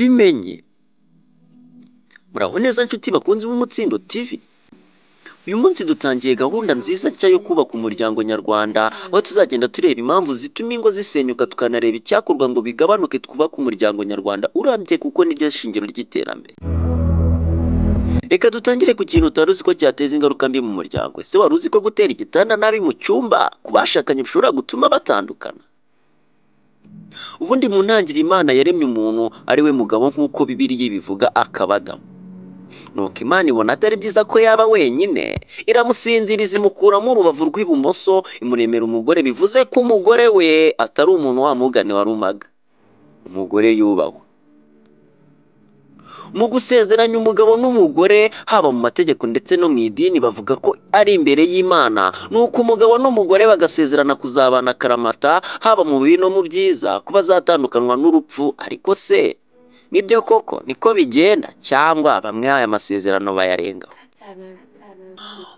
bimenye. Muraho neza nshuti bakunze b'Umutsindo TV. Uyu munsi dutangiye gahunda nziza nshya yo kubaka umuryango nyarwanda, aho tuzagenda tureba impamvu zituma ingo zisenyuka, tukanareba icyakorwa ngo bigabanuke, twubake umuryango nyarwanda urambye, kuko niryo shingiro ry'iterambere. Reka dutangire ku kintu utari uzi ko cyateza ingaruka mbi mu muryango. Ese wari uzi ko gutera igitanda nabi mu cyumba ku bashakanye bishobora gutuma batandukana? Ubundi mu ntangiriro Imana yaremye umuntu ari we mugabo nk'uko Bibiliya ibivuga, akaba Adamu. Nuko Imana ibona atari byiza ko yaba wenyine, iramusinziriza imukuramo urubavu rw'ibumoso, imuremera umugore. Bivuze ko umugore we atari umuntu wa mugani wa rumaga, umugore yubahwa. Mu gusezeranya umugabo n'umugore, haba mu mategeko ndetse no mu idini, bavuga ko ari imbere y'Imana. Nuko umugabo n'umugore bagasezerana kuzabana akaramata, haba mu bibi no mu byiza, ko bazatandukanywa n'urupfu. Ariko se nibyo koko niko bigenda, cyangwa bamwe aya masezerano bayarengaho?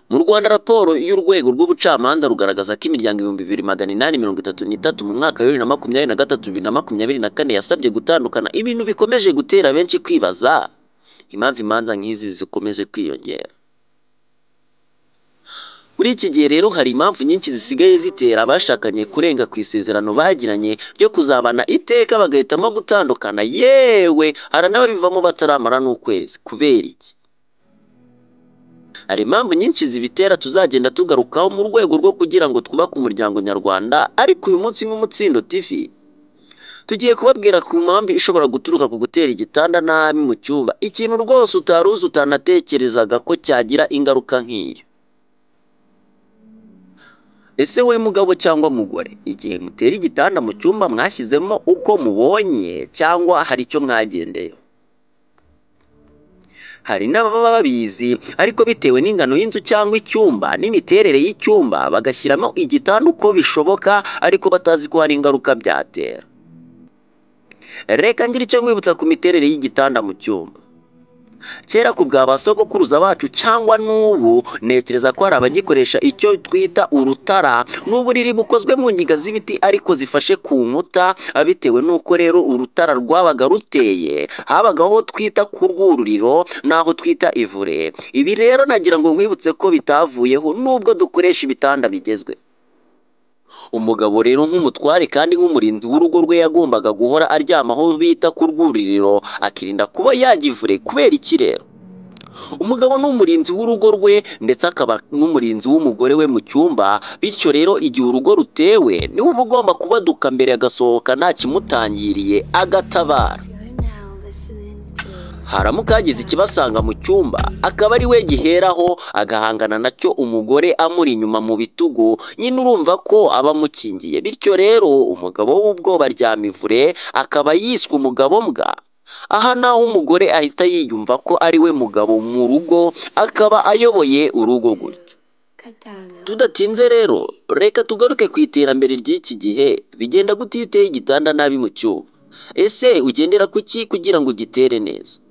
Mu Rwanda, raporo y'urwego rw'ubucamanza rugaragaza ko imiryango 2833 mu mwaka wa 2023-2024 yasabye gutandukana, ibintu bikomeje gutera benshi kwibaza impamvu imanza nk'izi zikomeje kwiyongera. Muri iki gihe rero hari impamvu nyinshi zisigaye zitera abashakanye kurenga ku isezerano bagiranye ryo kuzabana iteka, bagahitamo gutandukana. Yewe hari n'ababivamo bataramara n'ukwezi. Kubera iki? Hari impamvu nyinshi zibitera tuzagenda tugarukaho mu rwego rwo kugira ngo twubake umuryango nyarwanda. Ariko uyu munsi nk'Umutsindo TV tugiye kubabwira ku mpamvu ishobora guturuka ku gutera igitanda nabi mu cyumba, ikintu rwose utari uzi, utanatekerezaga ko cyagira ingaruka nk'iyo. Ese we mugabo cyangwa mugore, igihe mutera igitanda mu cyumba mwashyizemo uko mubonye, cyangwa hari icyo mwagendeyeho? Hari n'ababa babizi, ariko bitewe n'ingano y'inzu cyangwa icyumba n'imiterere y'icyumba bagashyiramo igitanda uko bishoboka, ariko batazi ko hari ingaruka byatera. Reka ngire icyo nkwibutsa ku miterere y'igitanda mu cyumba. Kera ku bwa ba sogokuruza bacu cyangwa n'ubu, ntekereza ko hari abagikoresha icyo twita urutara. N'uburiri bukozwe mu ngiga z'ibiti ariko zifashe ku nkuta. Bitewe n'uko rero urutara rwabaga ruteye, habagaho twita ku rwururiro n'aho twita ivure. Ibi rero nagira ngo nkwibutse ko bitavuyeho nubwo dukoresha ibitanda bigezwe. Umugabo rero nk'umutware kandi nk'umurinzi w'urugo rwe yagombaga guhora aryama aho bita ku rwururiro, akirinda kuba yajya ivure. Kubera iki rero? Umugabo ni umurinzi w'urugo rwe ndetse akaba n'umurinzi w'umugore we mu cyumba. Bityo rero igihe urugo rutewe, niwe uba ugomba kubaduka mbere, agasohoka nta kimutangiriye, agatabara. Haramuka hagize ikibasanga mu cyumba, akaba ari we giheraho agahangana nacyo, umugore amuri inyuma mu bitugu. Nyine urumva ko aba amukingiye. Bityo rero umugabo w'ubwoba aryama ivure, akaba yiswe umugabo mbwa. Aha naho umugore ahita yiyumva ko ari we mugabo mu rugo, akaba ayoboye urugo gutyo. Tudatinze rero, reka tugaruke ku iterambere ry'iki gihe. Bigenda gute iyo uteye igitanda nabi mu cyumba? Ese ugendera ku ki kugira ngo ugitere neza?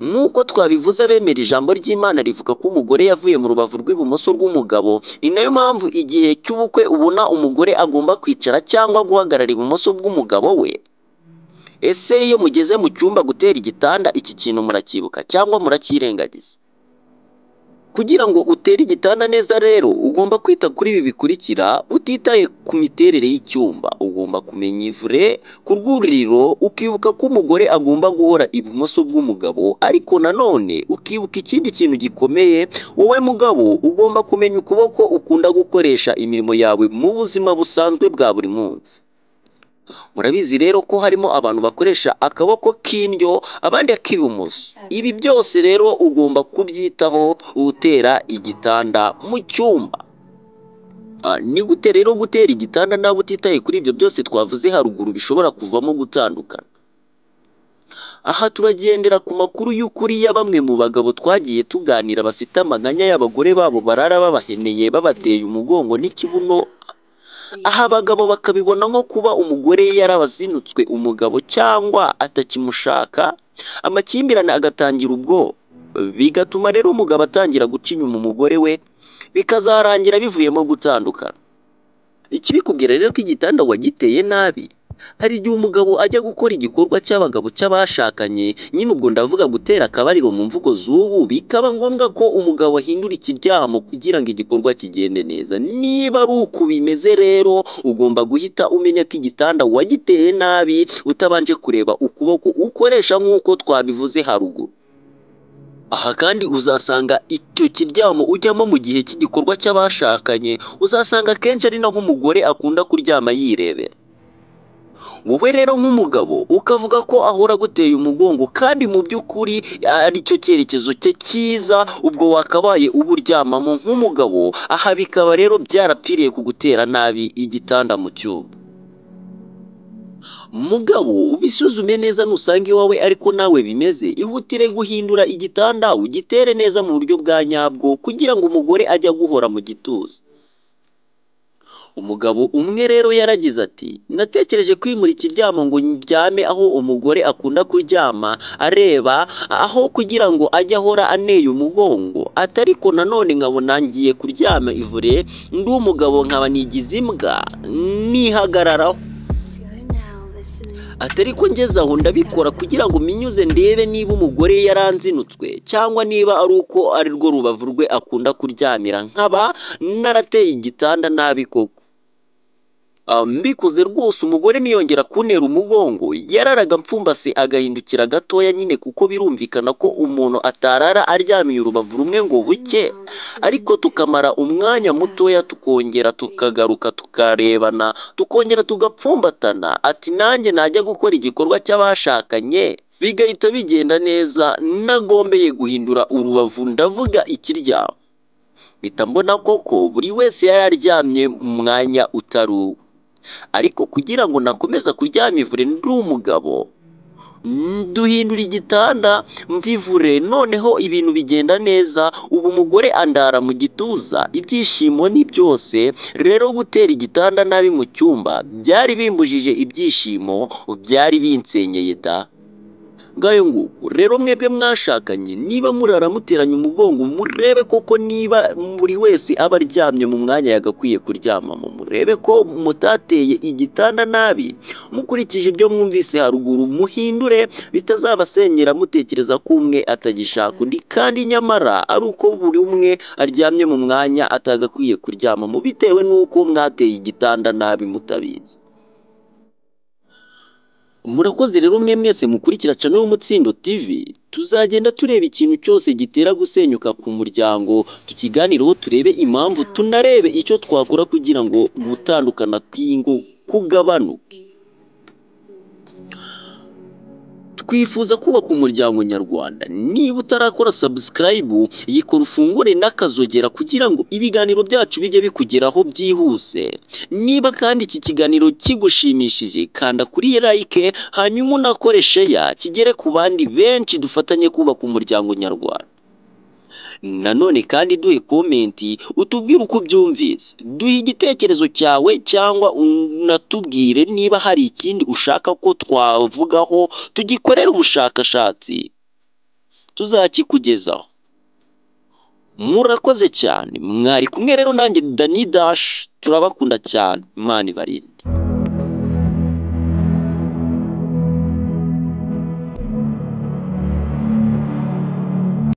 Nk'uko twabivuze, abemera ijambo ry'Imana rivuga ko umugore yavuye mu rubavu rw'ibumoso rw'umugabo. Ni nayo mpamvu igihe cy'ubukwe ubona umugore agomba kwicara cyangwa guhagarara ibumoso bw'umugabo we. Ese iyo mugeze mu cyumba gutera igitanda, iki kintu muracyibuka cyangwa muracyirengagiza? Kugira ngo utere igitanda neza rero, ugomba kwita kuri ibi bikurikira. Utitaye ku miterere y'icyumba, ugomba kumenya ivure ku rwururiro, ukibuka ko umugore agomba guhora ibumoso bw'umugabo. Ariko nanone ukibuka ikindi kintu gikomeye, wowe mugabo ugomba kumenya ukuboko ukunda gukoresha imirimo yawe mu buzima busanzwe bwa buri munsi. Murabizi rero ko harimo abantu bakoresha akaboko k'indyo, abandi ak'ibumoso. Ibi byose rero ugomba kubyitaho utera igitanda mu cyumba. Ni gute rero gutera igitanda nawe utitaye kuri ibyo byose twavuze haruguru bishobora kuvamo gutandukana? Aha turagendera ku makuru y'ukuri ya bamwe mu bagabo twagiye tuganira, bafite amaganya y'abagore babo barara babaheneye, babateye umugongo n'ikibuno. Aha abagabo bakabibona nko kuba umugore yarabazinutswe umugabo cyangwa atakimushaka, amakimbirane agatangira ubwo, bigatuma rero umugabo atangira guca inyuma umugore we, bikazarangira bivuyemo gutandukana. Ikibikubwira rero ko igitanda wagiteye nabi, Hari igihe umugabo ajya gukora igikorwa cy'abagabo cy'abashakanye, nyine ubwo ndavuga gutera akabariro mu mvugo z'ubu, bikaba ngombwa ko umugabo ahindura ikiryamo kugira ngo igikorwa kigende neza. Niba ari uku bimeze rero, ugomba guhita umenya ko igitanda wagiteye nabi, utabanje kureba ukuboko ukoresha nk'uko twabivuze haruguru. Aha kandi uzasanga icyo kiryamo ujyamo mu gihe cy'igikorwa cy'abashakanye, uzasanga akenshi ari naho umugore akunda kuryama yirebera. Wowe rero nk'umugabo ukavuga ko ahora aguteye umugongo kandi mu by'ukuri ari cyo cyerekezo cye cyiza, ubwo wakabaye uba uryamamo nk'umugabo, aha bikaba rero byarapfiriye kugutera nabi igitanda mu cyumba. Mugabo ubisuzume neza nusanga iwawe ariko nawe bimeze, ihutire guhindura igitanda ugitere neza mu buryo bwa nyabwo kugira ngo umugore ajye aguhora mu gituza. Umugabo umwe rero yaragize ati, natekereje kwimura ikiryamo ngo ndyame aho umugore akunda kuryama areba, aho kugira ngo ajye ahora aneye umugongo, ariko nanone nkabona ngiye kuryama ivure ndi umugabo nkaba nigize imbwa nihagararaho. Ariko ngeze aho ndabikora kugira ngo minyuze ndebe niba umugore yaranzinutswe cyangwa niba ari uko ari rwo rubavu rwe akunda kuryamira, nkaba narateye igitanda nabi koko. Mbikoze rwose umugore niyongera kuntera umugongo, yararaga mpfumbase agahindukira gatoya nyine, kuko birumvikana ko umuntu atarara aryamiye urubavu rumwe ngo buke, ariko tukamara umwanya mutoya tukongera tukagaruka tukarebana tukongera tugapfumbatana, ati nanjye najya gukora igikorwa cy'abashakanye bigahita bigenda neza, nagombeye guhindura urubavu ndavuga ikiryamo. Mpita mbona koko buri wese yararyamye mu mwanya utari uwe, ariko kugira ngo nakomeza kuryama ivure ndi umugabo, duhindura igitanda mvivure, noneho ibintu bigenda neza, ubu umugore andara mu gituza, ibyishimo ni byose. Rero gutera igitanda nabi mu cyumba byari bimbujije ibyishimo, byari binsenyeye da. Ngayo nguko rero mwebwe mwashakanye, niba murara muteranya umugongo, murebe koko niba buri wese aba aryamye mu mwanya yagakwiye kuryamamo, murebe ko mutateye igitanda nabi. Mukurikije ibyo mwumvise haruguru, muhindure bitazabasenyera mutekereza ko umwe atagishaka undi, kandi nyamara ari uko buri umwe aryamye mu mwanya atagakwiye kuryamamo, bitewe n'uko mwateye igitanda nabi mutabizi. Murakoze rero mwe mwese mukurikira channel y'Umutsindo TV, tuzagenda tureba ikintu cyose gitera gusenyuka ku muryango, tukiganireho turebe impamvu, tunarebe icyo twakora kugira ngo gutandukana kw'ingo kugabanuke. Twifuza kubaka umuryango nyarwanda. Niba utarakora subscribe, yikora ufungure n'akazogera kugira ngo ibiganiro byacu bijye bikugeraho byihuse. Niba kandi iki kiganiro kigushimishije, kanda kuri like, hanyuma unakore share kigere ku bandi benshi, dufatanye kubaka umuryango nyarwanda. Nanone kandi duhe komenti utubwire uko byumvise, duhe igitekerezo cyawe cyangwa unatubwire niba hari ikindi ushaka ko twavugaho, tugikorera ubushakashatsi tuzakikugezaho. Murakoze cyane, mwari kumwe rero nanjye Dani Dash, turabakunda cyane, Imana ibarinde.